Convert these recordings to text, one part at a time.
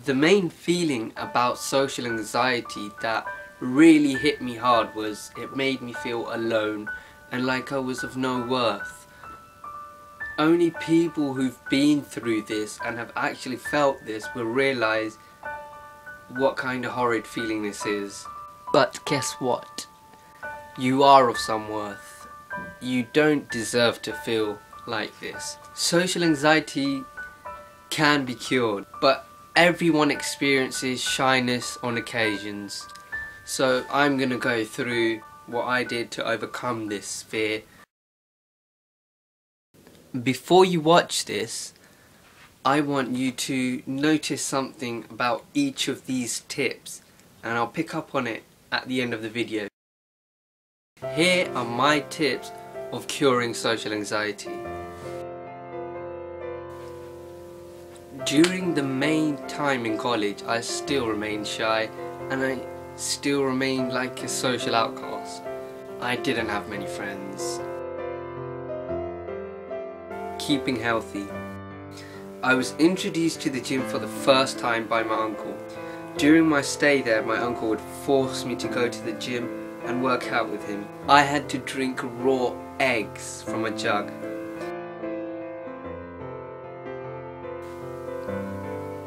The main feeling about social anxiety that really hit me hard was it made me feel alone and like I was of no worth. Only people who've been through this and have actually felt this will realise what kind of horrid feeling this is. But guess what? You are of some worth. You don't deserve to feel like this. Social anxiety can be cured, but everyone experiences shyness on occasions. So I'm gonna go through what I did to overcome this fear. Before you watch this, I want you to notice something about each of these tips, and I'll pick up on it at the end of the video. Here are my tips of curing social anxiety. During the main time in college, I still remained shy and I still remained like a social outcast. I didn't have many friends. Keeping healthy. I was introduced to the gym for the first time by my uncle. During my stay there, my uncle would force me to go to the gym and work out with him. I had to drink raw eggs from a jug.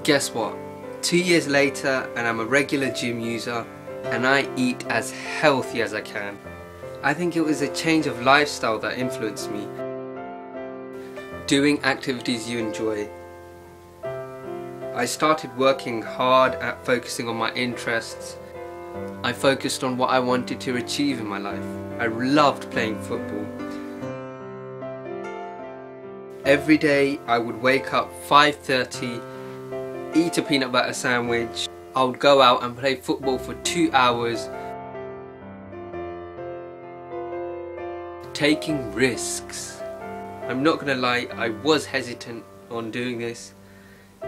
Guess what? 2 years later and I'm a regular gym user and I eat as healthy as I can. I think it was a change of lifestyle that influenced me. Doing activities you enjoy. I started working hard at focusing on my interests. I focused on what I wanted to achieve in my life. I loved playing football. Every day I would wake up 5:30, eat a peanut butter sandwich. I would go out and play football for 2 hours. Taking risks. I'm not gonna lie, I was hesitant on doing this.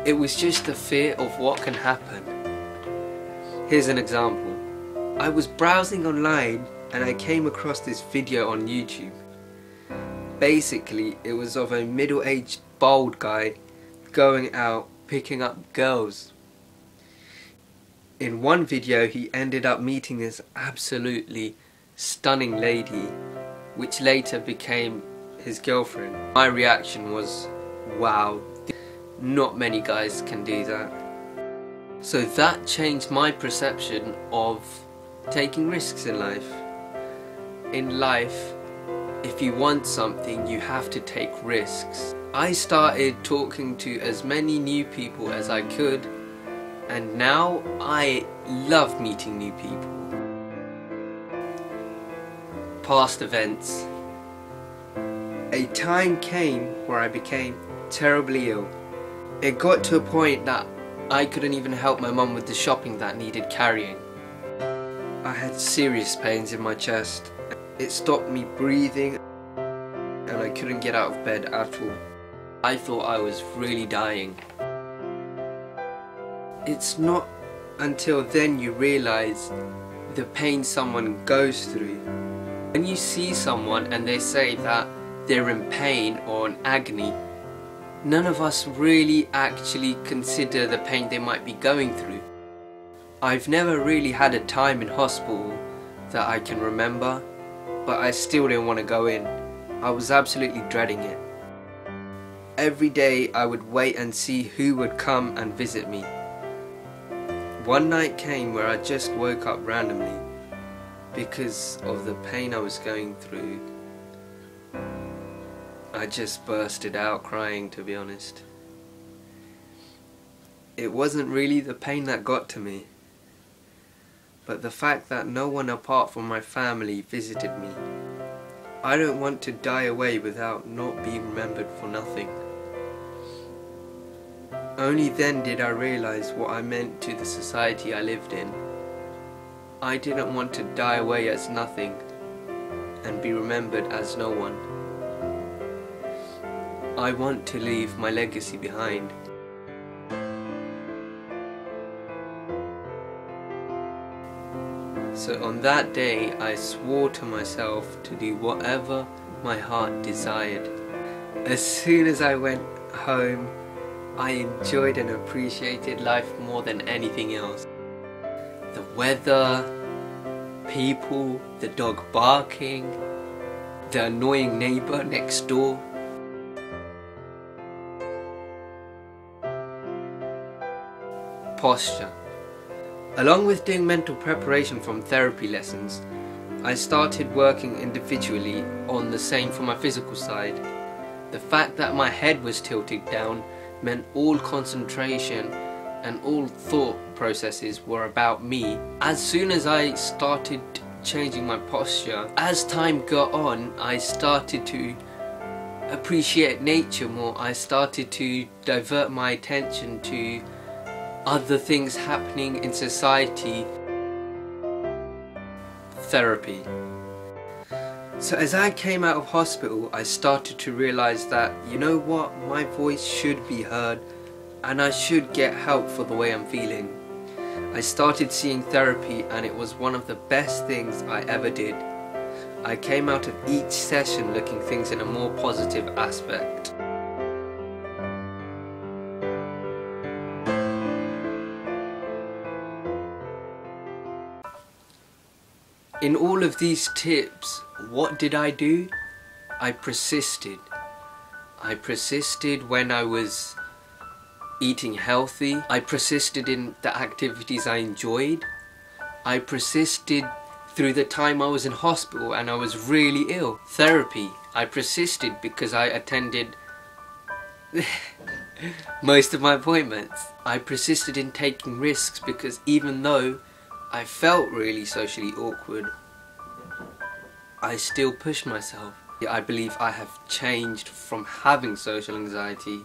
It was just the fear of what can happen. Here's an example. I was browsing online and I came across this video on YouTube. Basically, it was of a middle-aged bald guy going out picking up girls. In one video he ended up meeting this absolutely stunning lady, which later became his girlfriend. My reaction was, wow, not many guys can do that. So that changed my perception of taking risks in life. In life, if you want something, you have to take risks. I started talking to as many new people as I could, and now I love meeting new people. Past events. A time came where I became terribly ill. It got to a point that I couldn't even help my mum with the shopping that needed carrying. I had serious pains in my chest. It stopped me breathing and I couldn't get out of bed at all. I thought I was really dying. It's not until then you realise the pain someone goes through. When you see someone and they say that they're in pain or in agony, none of us really actually consider the pain they might be going through. I've never really had a time in hospital that I can remember, but I still didn't want to go in. I was absolutely dreading it. Every day I would wait and see who would come and visit me. One night came where I just woke up randomly because of the pain I was going through. I just bursted out crying, to be honest. It wasn't really the pain that got to me, but the fact that no one apart from my family visited me. I don't want to die away without not being remembered for nothing. Only then did I realise what I meant to the society I lived in. I didn't want to die away as nothing and be remembered as no one. I want to leave my legacy behind. So on that day I swore to myself to do whatever my heart desired. As soon as I went home, I enjoyed and appreciated life more than anything else. The weather, people, the dog barking, the annoying neighbour next door. Posture. Along with doing mental preparation from therapy lessons, I started working individually on the same for my physical side. The fact that my head was tilted down meant all concentration and all thought processes were about me. As soon as I started changing my posture, as time got on, I started to appreciate nature more. I started to divert my attention to other things happening in society. Therapy. So as I came out of hospital, I started to realise that, you know what, my voice should be heard and I should get help for the way I'm feeling. I started seeing therapy and it was one of the best things I ever did. I came out of each session looking things in a more positive aspect. In all of these tips, what did I do? I persisted. I persisted when I was eating healthy. I persisted in the activities I enjoyed. I persisted through the time I was in hospital and I was really ill. Therapy. I persisted because I attended most of my appointments. I persisted in taking risks because even though I felt really socially awkward, I still pushed myself. I believe I have changed from having social anxiety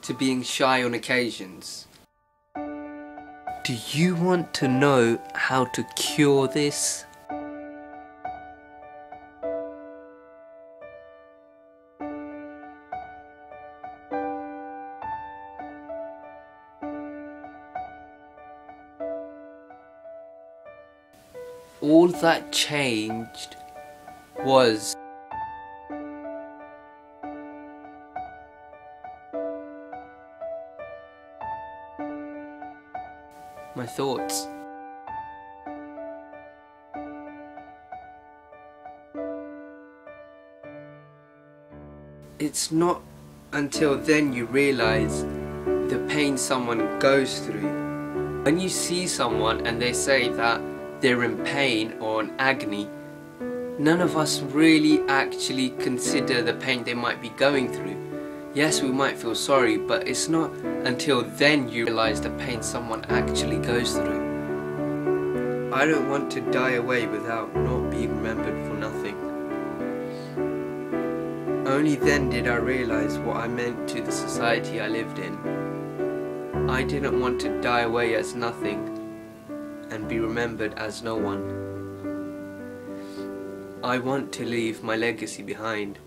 to being shy on occasions. Do you want to know how to cure this? All that changed was my thoughts. It's not until then you realise the pain someone goes through. When you see someone and they say that they're in pain or in agony, none of us really actually consider the pain they might be going through. Yes, we might feel sorry, but it's not until then you realise the pain someone actually goes through. I don't want to die away without not being remembered for nothing. Only then did I realise what I meant to the society I lived in. I didn't want to die away as nothing and be remembered as no one. I want to leave my legacy behind.